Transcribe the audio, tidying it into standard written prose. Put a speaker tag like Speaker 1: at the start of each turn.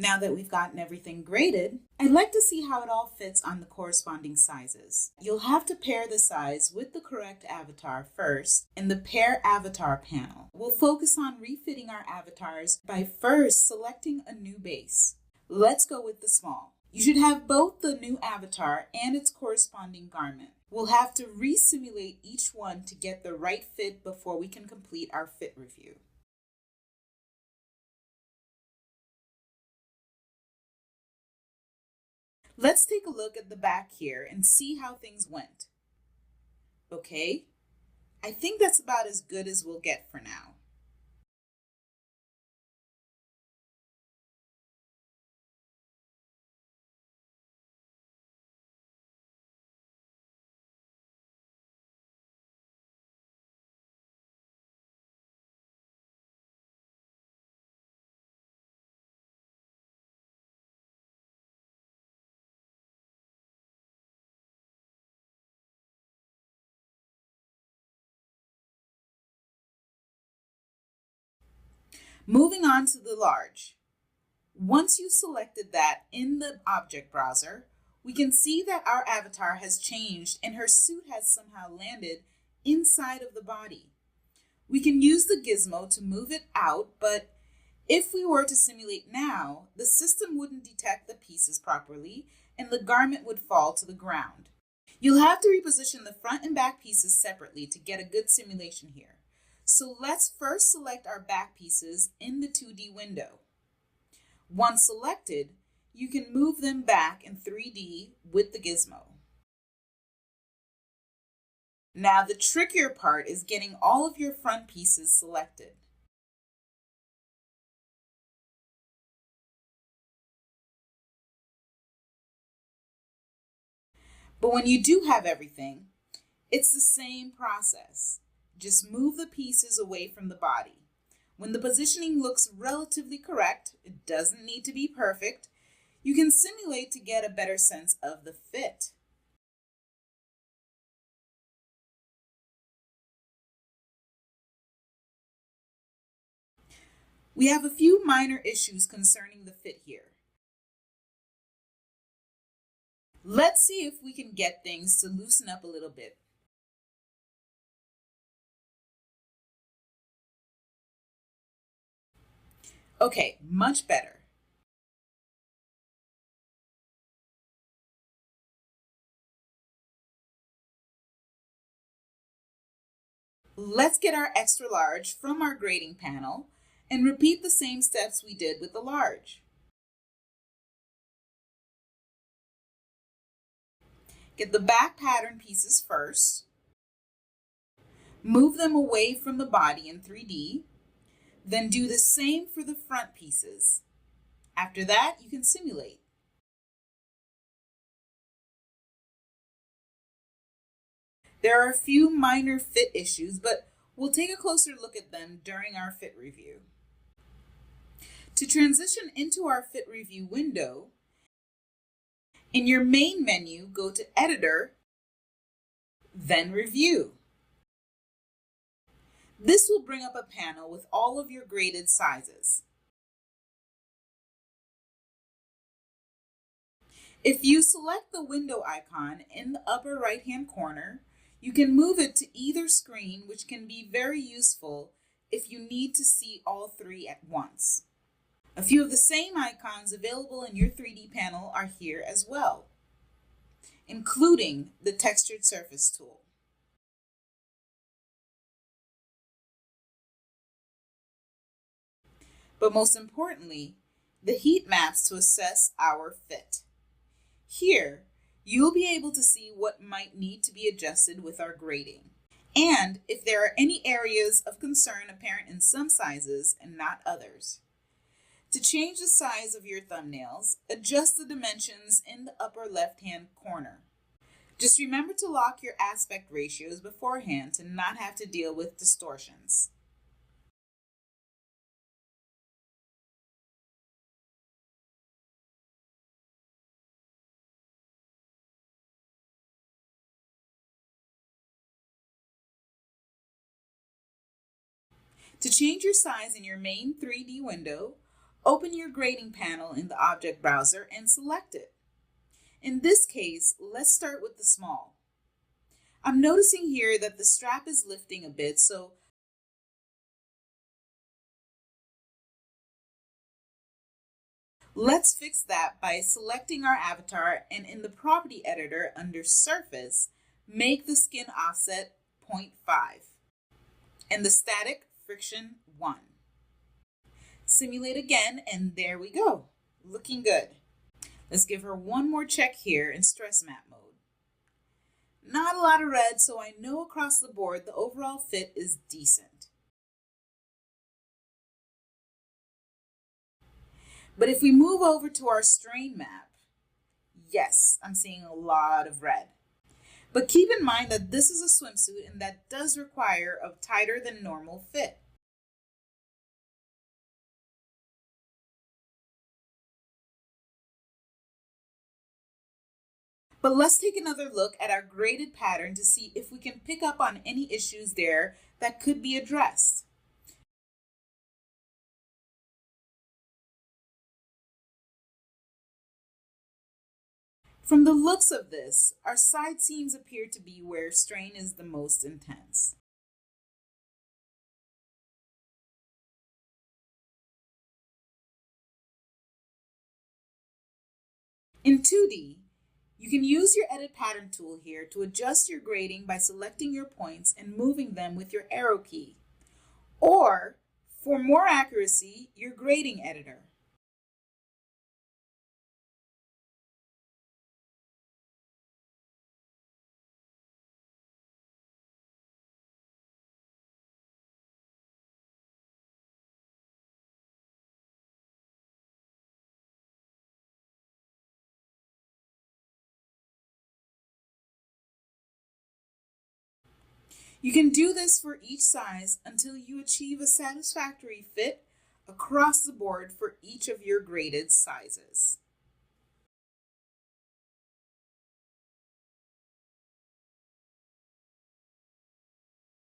Speaker 1: Now that we've gotten everything graded, I'd like to see how it all fits on the corresponding sizes. You'll have to pair the size with the correct avatar first in the Pair Avatar panel. We'll focus on refitting our avatars by first selecting a new base. Let's go with the small. You should have both the new avatar and its corresponding garment. We'll have to re-simulate each one to get the right fit before we can complete our fit review. Let's take a look at the back here and see how things went. Okay, I think that's about as good as we'll get for now. Moving on to the large. Once you selected that in the object browser, we can see that our avatar has changed and her suit has somehow landed inside of the body. We can use the gizmo to move it out, but if we were to simulate now, the system wouldn't detect the pieces properly and the garment would fall to the ground. You'll have to reposition the front and back pieces separately to get a good simulation here. So let's first select our back pieces in the 2D window. Once selected, you can move them back in 3D with the gizmo. Now the trickier part is getting all of your front pieces selected. But when you do have everything, it's the same process. Just move the pieces away from the body. When the positioning looks relatively correct, it doesn't need to be perfect, you can simulate to get a better sense of the fit. We have a few minor issues concerning the fit here. Let's see if we can get things to loosen up a little bit. Okay, much better. Let's get our extra large from our grading panel and repeat the same steps we did with the large. Get the back pattern pieces first. Move them away from the body in 3D. Then do the same for the front pieces. After that, you can simulate. There are a few minor fit issues, but we'll take a closer look at them during our fit review. To transition into our fit review window, in your main menu, go to Editor, then Review. This will bring up a panel with all of your graded sizes. If you select the window icon in the upper right-hand corner, you can move it to either screen, which can be very useful if you need to see all three at once. A few of the same icons available in your 3D panel are here as well, including the Textured Surface tool. But most importantly, the heat maps to assess our fit. Here, you'll be able to see what might need to be adjusted with our grading, and if there are any areas of concern apparent in some sizes and not others. To change the size of your thumbnails, adjust the dimensions in the upper left-hand corner. Just remember to lock your aspect ratios beforehand to not have to deal with distortions. To change your size in your main 3D window, Open your grading panel in the object browser and select it. In this case, let's start with the small. I'm noticing here that the strap is lifting a bit, so let's fix that by selecting our avatar and in the property editor under surface, make the skin offset 0.5 and the static friction 1. Simulate again, and there we go. Looking good. Let's give her one more check here in stress map mode. Not a lot of red, so I know across the board the overall fit is decent. But if we move over to our strain map, yes, I'm seeing a lot of red. But keep in mind that this is a swimsuit and that does require a tighter than normal fit. But let's take another look at our graded pattern to see if we can pick up on any issues there that could be addressed. From the looks of this, our side seams appear to be where strain is the most intense. In 2D, you can use your Edit Pattern tool here to adjust your grading by selecting your points and moving them with your arrow key. Or, for more accuracy, your grading editor. You can do this for each size until you achieve a satisfactory fit across the board for each of your graded sizes.